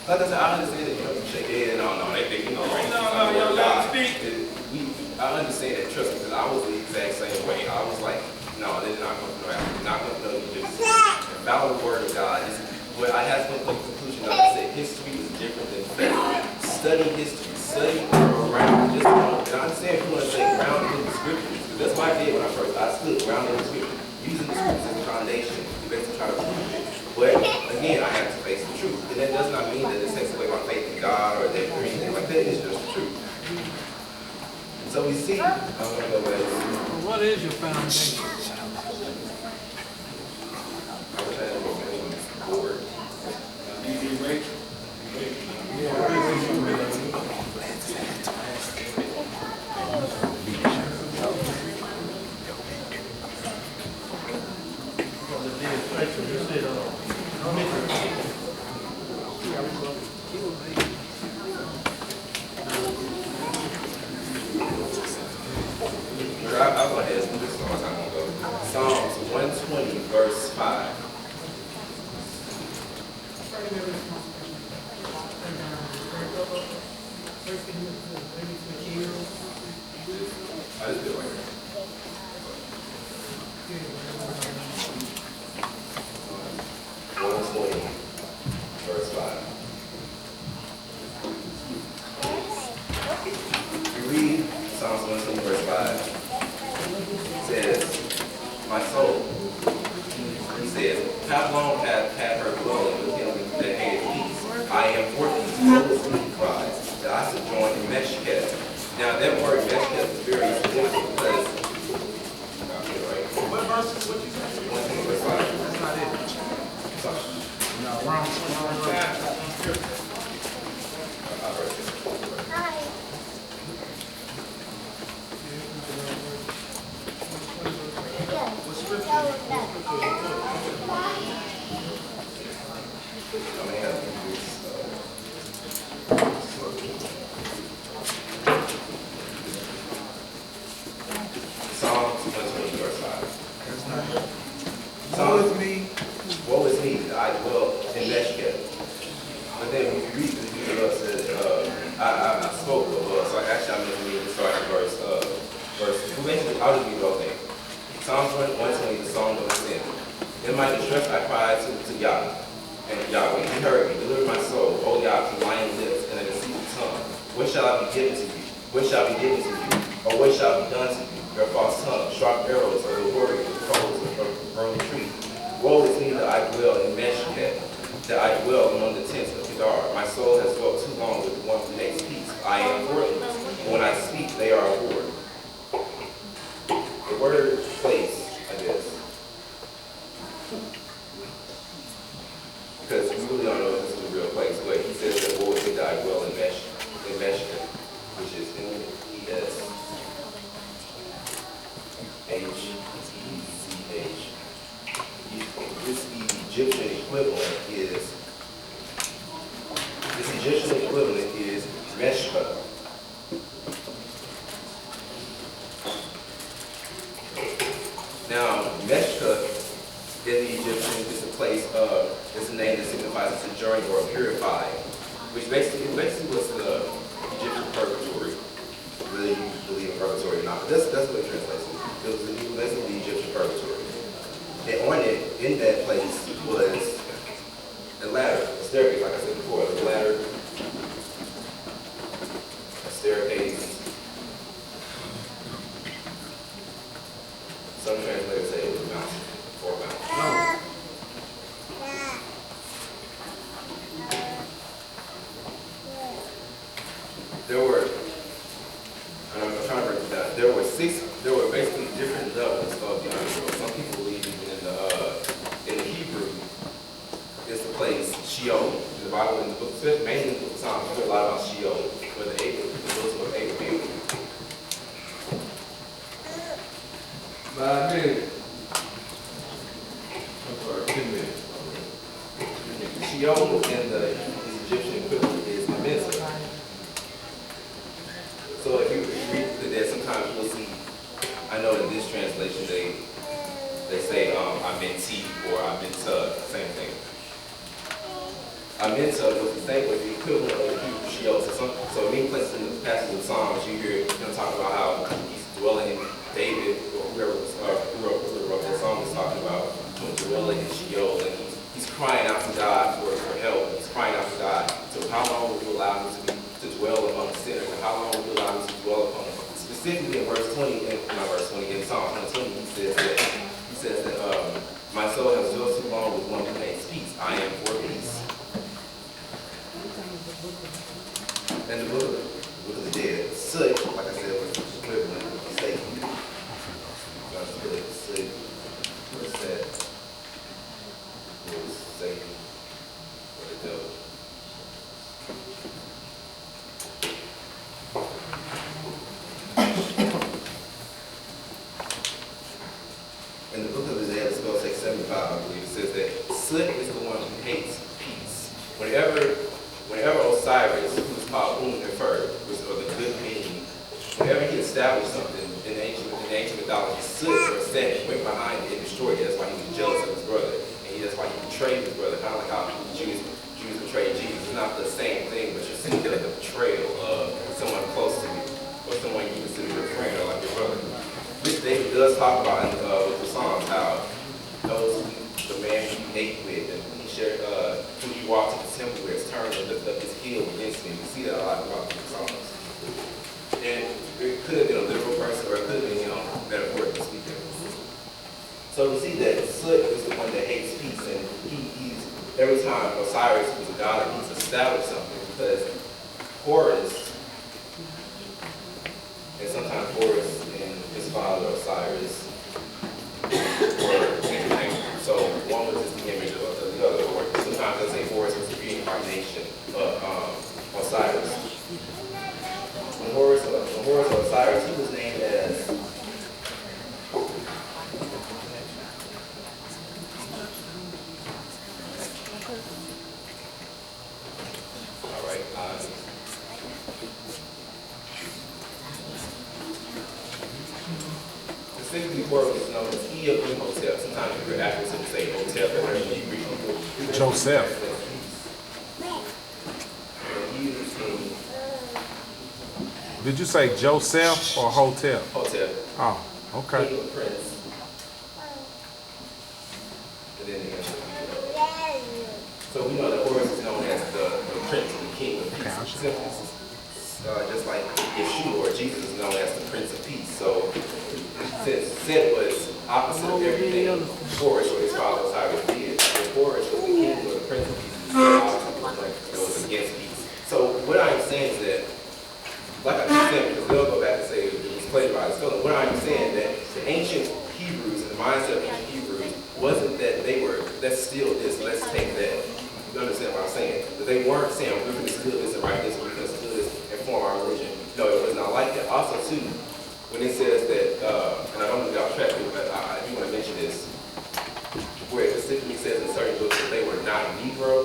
Like I said, I understand that you shake your head. No, they No, y'all let me speak. I understand that, trust me, because I was the exact same way. I was like, no, they're not going to know. They're not going to know you just follow the word of God. But I have to come to the conclusion, like I said, history is different than faith. Study history, study around. Just and I understand if you want to say grounded in the scriptures, because that's what I did when I stood grounded in the scripture, using the scriptures as a foundation to basically try to prove it. But again, I have to face the truth. And that does not mean that it takes away my faith in God or that or anything like that. It's just the truth. So we see, I'm going to go back. What is your foundation? I wish I had a board. I'll go ahead and do this one more time. Psalms 120, verse 5. I just do it right here. 120, verse 5. We read Psalms 120, verse 5. It says, my soul, he says, how long hath had her dwelling with him that hateth peace? I am for peace, so is he cries, that I sojourn in Meshketh. Now that word Meshketh is very significant because, What verse is what you said? 120, verse 5. That's not it. Sorry. No, wrong verse. Psalms 120, verse 5. That's not it. Woe is me that I dwell in Meshketh. But then when you read this, it says, I spoke of, so actually I'm going to read the start of verse, basically, I'll just read the whole thing. Psalms 120, the Psalm of Sin. In my distress I cried to Yah, and Yahweh, he heard me, deliver my soul, O Yah, from lying lips and a deceitful tongue. What shall I be given to you? What shall be given to you? Or what shall be done to you? Your false tongue, sharp arrows of the warrior, coals of a burning tree. Woe is me that I dwell in Meshketh, that I dwell among the tents of Kedar. My soul has dwelt too long with one who makes peace. I am worthless. And when I speak, they are abhorred. The word place, I guess. Because we really don't know if this is a real place, but he says that woe is me that I dwell in Meshketh, which is M-E-S. H-E-Z-H. This Egyptian equivalent is Meshketh. Now, Meshketh in the Egyptian is a place it's a name that signifies a sojourn or a purifying, which basically was the Egyptian purgatory. Whether you believe in purgatory or not, but that's what it translates to. It was basically the Egyptian purgatory. And on it, in that place, was a ladder, a staircase, like I said before, a ladder, a staircase. Some translators say it was a mountain, or a mountain. There were, and I'm trying to break it down, there were basically different levels of the underworld. Some people believe even in the Hebrew, it's the place, Sheol. In the Bible, in the book, mainly in the book of Psalms, you hear a lot about Sheol, where the bosom of Abraham. Sheol in the Egyptian equivalent is Mensa. So if you read that, sometimes you'll see, I know in this translation they say I'm in T or I'm in Tug, same thing. Amenta was the same with the equivalent of the Hebrew Sheol. So many places in the passage of Psalms, you hear him talk about how he's dwelling in David, or whoever wrote that song was talking about him dwelling in Sheol, and he's crying out to God for help. He's crying out to God. So how long will you allow me to dwell among sinners? And how long will you allow me to dwell upon them? Specifically in verse 20, not verse 20, in Psalm 120, he says that my soul has dwelt too long with one who makes peace. I am for peace. And the book of the dead, Soot, like I said, was equivalent of Satan. God's good, Soot, was Set, was Satan, or the devil. In the book of Isaiah, it's spelled 675, I believe, it says that Soot is the one who hates peace. Whenever Osiris, who was called Nefer, or the good being, whenever he established something in the ancient mythology, Soot or Set went behind it and destroyed it. That's why he was jealous of his brother, and that's why he betrayed his brother, kind of like how Jews betrayed Jesus. It's not the same thing, but you're seeing the betrayal of someone close to you, or someone you consider your friend or like your brother. Which David does talk about with the Psalms, how those the man he ate with, and he shared, who he walked to the temple with, his turned and lifted up his heel against me. We see that a lot about the Psalms. And it could have been a literal person, or it could have been, metaphorically speaking. So we see that Soot is the one that hates peace, and he's every time Osiris, who's a god, he's established something, because Horus, and sometimes Horus and his father Osiris were interchangeable. So one was just the image of the other, or sometimes they'll say Horus was the reincarnation of Osiris. When Horus or Osiris, he was named as specifically Horus is known as Imhotep. Sometimes you hear actors who say Hotep, but when you read people, Joseph. Did you say Joseph or Hotep? Hotep. Oh, okay. King of Prince. And then so we know that Horus is known as the Prince of the King of Peace. Just like Yeshua or Jesus is known as the Prince of Peace. So since Set was opposite of everything Horus or his father Osiris did, and Horus was the king or the Prince of Peace, it was against peace. So what I'm saying is that, like I just said, because they'll go back and say it was plagiarized, so what I'm saying that the ancient Hebrews and the mindset of ancient Hebrews wasn't that they were, let's steal this, let's take that. You understand what I'm saying? That they weren't saying, we're going to steal this and write this, we're going to steal this and form our religion. No, it was not like that. Also, too, when it says that, and I don't want to get off track, but I do want to mention this, where it specifically says in certain books that they were not Negro.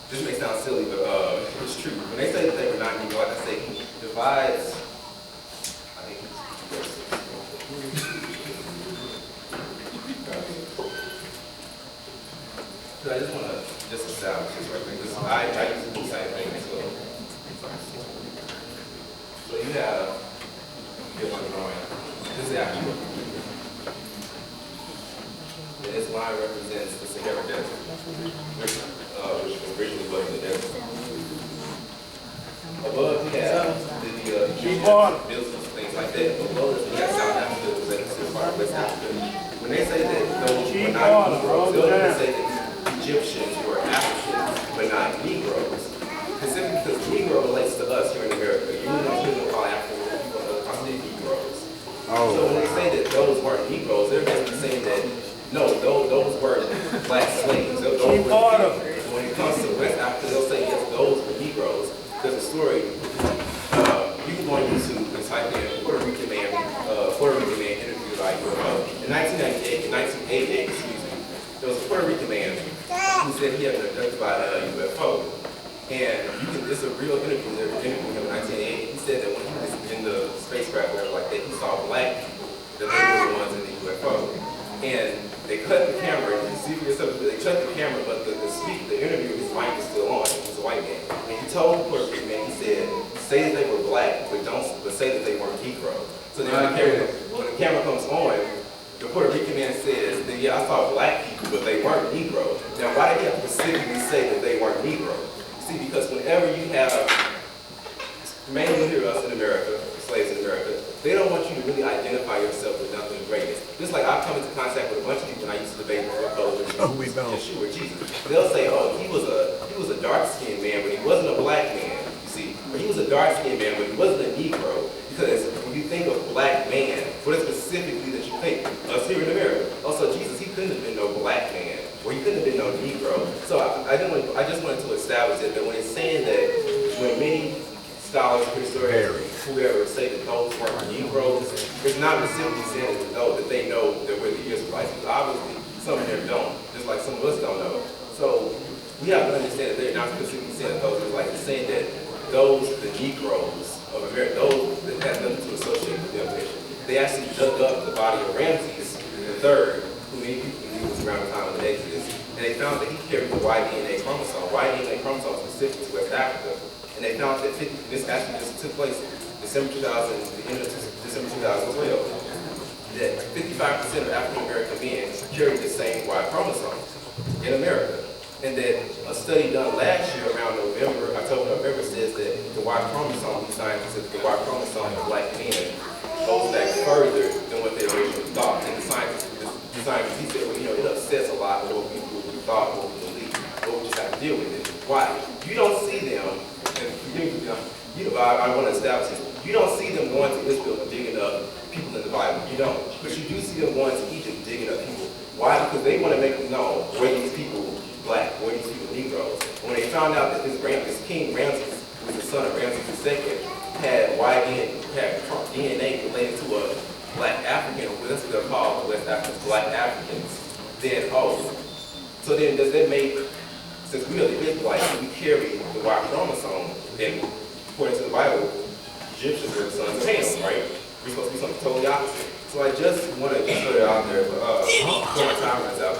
This may sound silly, but it's true. When they say that they were not Negro, like I say, he divides, I think it's so I just want to establish this right quick. I use the same thing as well. So you have, here's my drawing. This is actually, this line represents the Sahara Desert, which originally was the desert. Above we have the buildings and things like that. Below us we have South Africa, which is considered part of West Africa. When they say that those were not Negroes, they'll even say that Egyptians were Africans, but not Negroes. Specifically because Negro relates to us here in America. You don't call African people call Negroes. So when they say that those weren't Negroes, they're basically saying that no, those weren't black slaves. Those were when it comes to West Africa, they'll say yes, those were Negroes. There's a story. You can go on YouTube and type in Puerto Rican man interviewed by in 1988, there was a Puerto Rican man who said he had been abducted by a UFO. And it's a real interview. They interviewed him in 1988. He said that when he was in the spacecraft, whatever like that, he saw black people, that they were the ones in the UFO. and they cut the camera. You see for yourself, they cut the camera, but the interview, his mic is still on. He's a white man, and he told the Puerto Rican man, he said, say that they were black, but say that they weren't Negro. So then when the camera comes on, the Puerto Rican man says, that, yeah, I saw black people, but they weren't Negro. Now, why did he have to specifically say that they weren't Negro? See, because whenever you have, mainly here us in America, slaves in America, they don't want you to really identify yourself with nothing greatness. Just like I've come into contact with a bunch of people when I used to debate for Yeshua, Jesus. They'll say, oh, he was a dark-skinned man, but he wasn't a black man, you see. Or he was a dark-skinned man, but he wasn't a Negro. Because when you think of black man, what is specifically that you think? Us here in America. Also, Jesus, he couldn't have been no black man, or he couldn't have been no Negro. So I just wanted to establish that when it's saying that when many scholars, historians, whoever say that those weren't Negroes, it's not specifically saying that they know that we're the Israelites. Because obviously, some of them don't, just like some of us don't know. So we have to understand that they're not specifically saying that those Israelites. It's saying that those, the Negroes of America, those that had nothing to associate with them, they actually dug up the body of Ramses III, who many people knew was around the time of the Exodus, and they found that he carried the Y-DNA chromosome. Y-DNA chromosome specific to West Africa. And they found that this actually just took place December 2000, the end of December 2012, that 55% of African American men carry the same Y chromosome in America. And that a study done last year around October, November, says that the Y chromosome, these scientists said the Y chromosome of black men goes back further than what they originally thought. And the scientist, he said, well, it upsets a lot of what we thought, what we believe, but we just have to deal with it. Why? You don't see them. I want to establish this. You don't see them going to Israel and digging up people in the Bible. You don't. But you do see them going to Egypt digging up people. Why? Because they want to make them know where these people black, where these people Negroes. And when they found out that this King Ramses, who was the son of Ramses II, had DNA related to a black African, that's what they're called, the West Africans, black Africans, then, so then does that make, since we are the Israelites, we carry the Y chromosome, and according to the Bible, Egyptians were the sons of Ham, right? We're supposed to be something totally opposite. So I just want to throw it out there, but my time runs out.